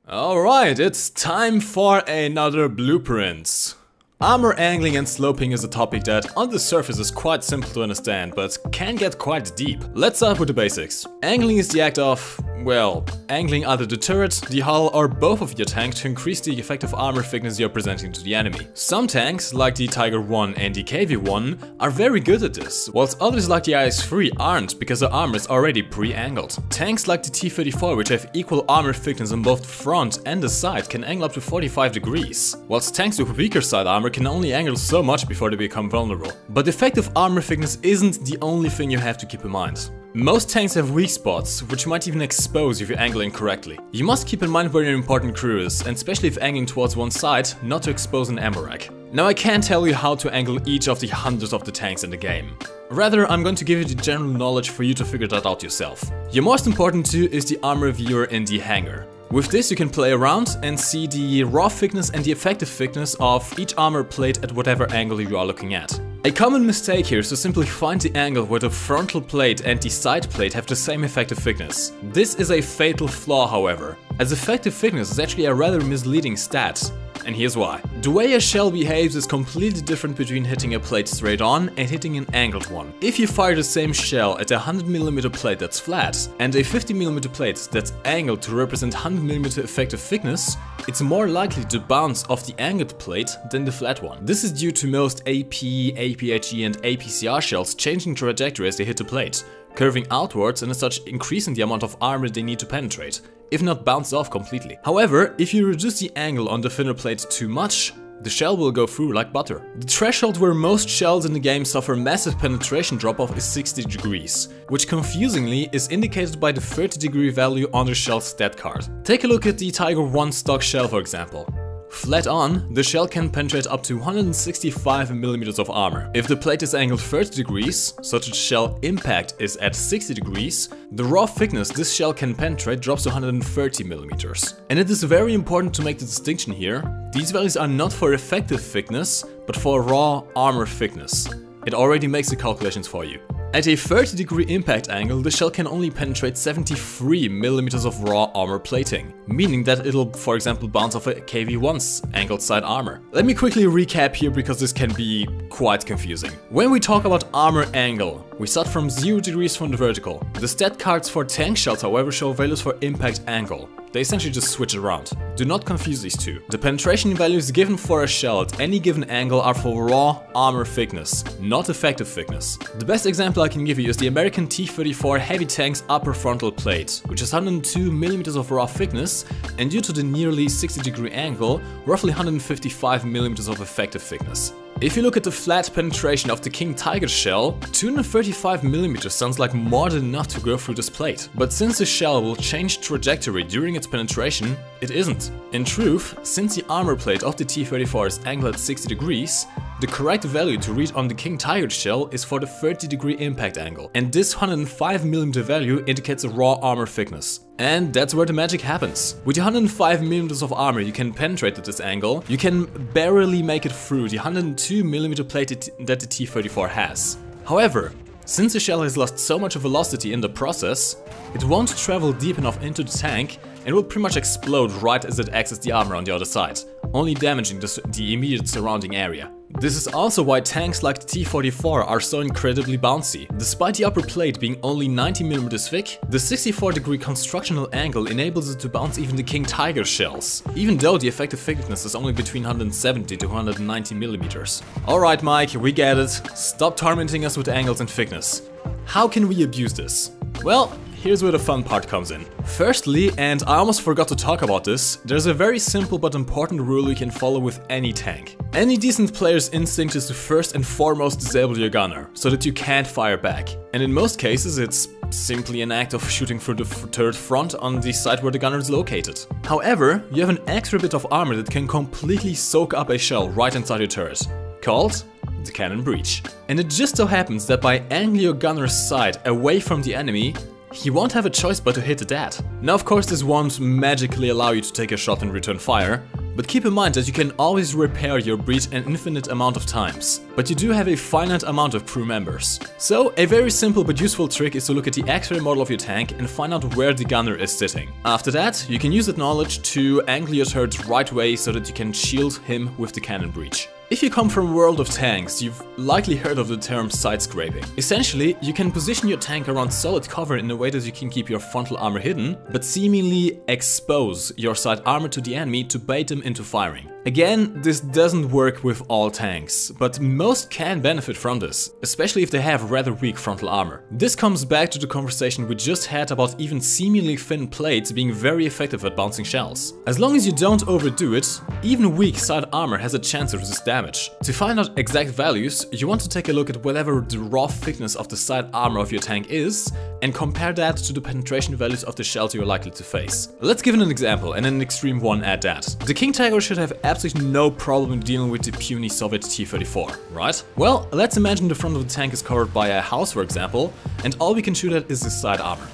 Alright, it's time for another Blueprints. Armor angling and sloping is a topic that on the surface is quite simple to understand, but can get quite deep. Let's start with the basics. Angling is the act of, well, angling either the turret, the hull or both of your tank to increase the effective armor thickness you're presenting to the enemy. Some tanks, like the Tiger 1 and the KV-1, are very good at this, whilst others like the IS-3 aren't because their armor is already pre-angled. Tanks like the T-34, which have equal armor thickness on both the front and the side, can angle up to 45 degrees, whilst tanks with weaker side armor can only angle so much before they become vulnerable. But effective armor thickness isn't the only thing you have to keep in mind. Most tanks have weak spots, which might even expose if you angle incorrectly. You must keep in mind where your important crew is, and especially if angling towards one side, not to expose an ammo rack. Now I can't tell you how to angle each of the hundreds of the tanks in the game. Rather, I'm going to give you the general knowledge for you to figure that out yourself. Your most important tool is the armor viewer in the hangar. With this you can play around and see the raw thickness and the effective thickness of each armor plate at whatever angle you are looking at. A common mistake here is to simply find the angle where the frontal plate and the side plate have the same effective thickness. This is a fatal flaw, however, as effective thickness is actually a rather misleading stat. And here's why. The way a shell behaves is completely different between hitting a plate straight on and hitting an angled one. If you fire the same shell at a 100mm plate that's flat and a 50mm plate that's angled to represent 100mm effective thickness, it's more likely to bounce off the angled plate than the flat one. This is due to most AP, APHE and APCR shells changing trajectory as they hit the plate, curving outwards and as such increasing the amount of armor they need to penetrate, if not bounce off completely. However, if you reduce the angle on the thinner plate too much, the shell will go through like butter. The threshold where most shells in the game suffer massive penetration drop-off is 60 degrees, which confusingly is indicated by the 30-degree value on the shell stat card. Take a look at the Tiger 1 stock shell, for example. Flat on, the shell can penetrate up to 165mm of armor. If the plate is angled 30 degrees, such that shell impact is at 60 degrees, the raw thickness this shell can penetrate drops to 130mm. And it is very important to make the distinction here. These values are not for effective thickness, but for raw armor thickness. It already makes the calculations for you. At a 30-degree impact angle, the shell can only penetrate 73mm of raw armor plating, meaning that it'll, for example, bounce off a KV-1's angled side armor. Let me quickly recap here because this can be quite confusing. When we talk about armor angle, we start from 0 degrees from the vertical. The stat cards for tank shells, however, show values for impact angle. They essentially just switch around. Do not confuse these two. The penetration values given for a shell at any given angle are for raw armor thickness, not effective thickness. The best example I can give you is the American T-34 heavy tank's upper frontal plate, which is 102mm of raw thickness, and due to the nearly 60-degree angle, roughly 155mm of effective thickness. If you look at the flat penetration of the King Tiger shell, 235mm sounds like more than enough to go through this plate. But since the shell will change trajectory during its penetration, it isn't. In truth, since the armor plate of the T-34 is angled at 60 degrees, the correct value to read on the King Tiger shell is for the 30-degree impact angle, and this 105mm value indicates a raw armor thickness. And that's where the magic happens. With the 105mm of armor you can penetrate at this angle, you can barely make it through the 102mm plate that the T-34 has. However, since the shell has lost so much velocity in the process, it won't travel deep enough into the tank and will pretty much explode right as it exits the armor on the other side, only damaging the immediate surrounding area. This is also why tanks like the T-44 are so incredibly bouncy. Despite the upper plate being only 90mm thick, the 64-degree constructional angle enables it to bounce even the King Tiger shells, even though the effective thickness is only between 170 to 190mm. Alright Mike, we get it. Stop tormenting us with angles and thickness. How can we abuse this? Well, here's where the fun part comes in. Firstly, and I almost forgot to talk about this, there's a very simple but important rule you can follow with any tank. Any decent player's instinct is to first and foremost disable your gunner, so that you can't fire back. And in most cases it's simply an act of shooting through the turret front on the side where the gunner is located. However, you have an extra bit of armor that can completely soak up a shell right inside your turret, called the cannon breach. And it just so happens that by angling your gunner's side away from the enemy, he won't have a choice but to hit that. Now of course this won't magically allow you to take a shot and return fire, But keep in mind that you can always repair your breach an infinite amount of times, but you do have a finite amount of crew members. So a very simple but useful trick is to look at the X-ray model of your tank and find out where the gunner is sitting. After that, you can use that knowledge to angle your turret right way so that you can shield him with the cannon breach. If you come from a world of tanks, you've likely heard of the term sidescraping. Essentially, you can position your tank around solid cover in a way that you can keep your frontal armor hidden, but seemingly expose your side armor to the enemy to bait them into firing. Again, this doesn't work with all tanks, but most can benefit from this, especially if they have rather weak frontal armor. This comes back to the conversation we just had about even seemingly thin plates being very effective at bouncing shells. As long as you don't overdo it, even weak side armor has a chance to resist damage. To find out exact values, you want to take a look at whatever the raw thickness of the side armor of your tank is and compare that to the penetration values of the shells you're likely to face. Let's give an example, and an extreme one at that. The King Tiger should have absolutely no problem dealing with the puny Soviet T-34, right? Well, let's imagine the front of the tank is covered by a house, for example, and all we can shoot at is the side armor.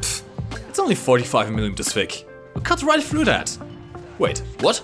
Pfft, it's only 45mm thick. We'll cut right through that. Wait, what?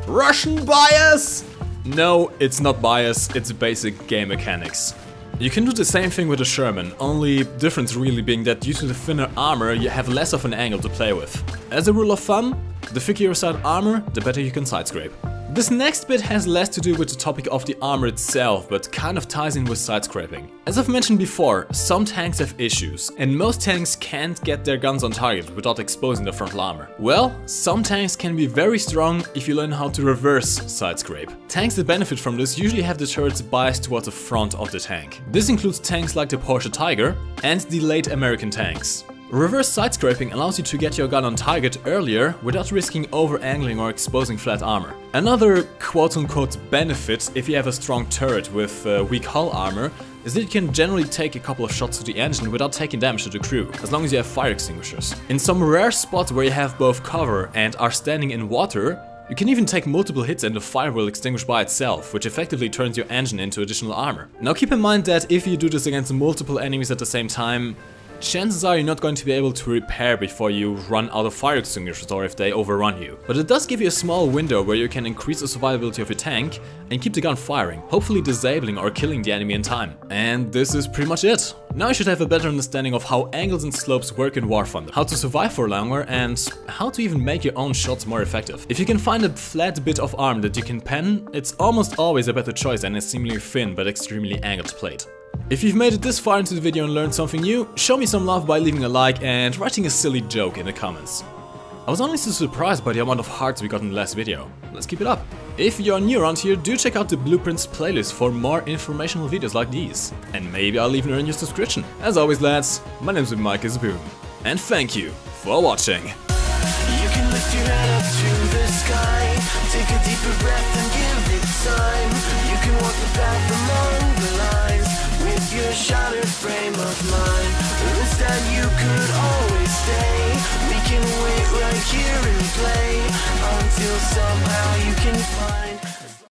Russian bias? No, it's not bias, it's basic game mechanics. You can do the same thing with a Sherman, only difference really being that due to the thinner armor you have less of an angle to play with. As a rule of thumb, the thicker your side armor, the better you can sidescrape. This next bit has less to do with the topic of the armor itself, but kind of ties in with sidescraping. As I've mentioned before, some tanks have issues, and most tanks can't get their guns on target without exposing their frontal armor. Well, some tanks can be very strong if you learn how to reverse sidescrape. Tanks that benefit from this usually have the turrets biased towards the front of the tank. This includes tanks like the Porsche Tiger and the late American tanks. Reverse sidescraping allows you to get your gun on target earlier without risking over-angling or exposing flat armor. Another quote-unquote benefit if you have a strong turret with weak hull armor is that you can generally take a couple of shots to the engine without taking damage to the crew, as long as you have fire extinguishers. In some rare spots where you have both cover and are standing in water, you can even take multiple hits and the fire will extinguish by itself, which effectively turns your engine into additional armor. Now keep in mind that if you do this against multiple enemies at the same time, chances are you're not going to be able to repair before you run out of fire extinguishers or if they overrun you. But it does give you a small window where you can increase the survivability of your tank and keep the gun firing, hopefully disabling or killing the enemy in time. And this is pretty much it. Now you should have a better understanding of how angles and slopes work in War Thunder, how to survive for longer, and how to even make your own shots more effective. If you can find a flat bit of arm that you can pen, it's almost always a better choice than a seemingly thin but extremely angled plate. If you've made it this far into the video and learned something new, show me some love by leaving a like and writing a silly joke in the comments. I was honestly surprised by the amount of hearts we got in the last video. Let's keep it up. If you're new around here, do check out the BluePrints playlist for more informational videos like these. And maybe I'll even earn your subscription. As always lads, my name's MikeGoesBoom. And thank you for watching. You can lift your head up to the sky, take a deeper breath and give it time. You can walk the path among the lines with your shattered frame of mind. Or instead you could always stay. We can wait right here and play until somehow you can find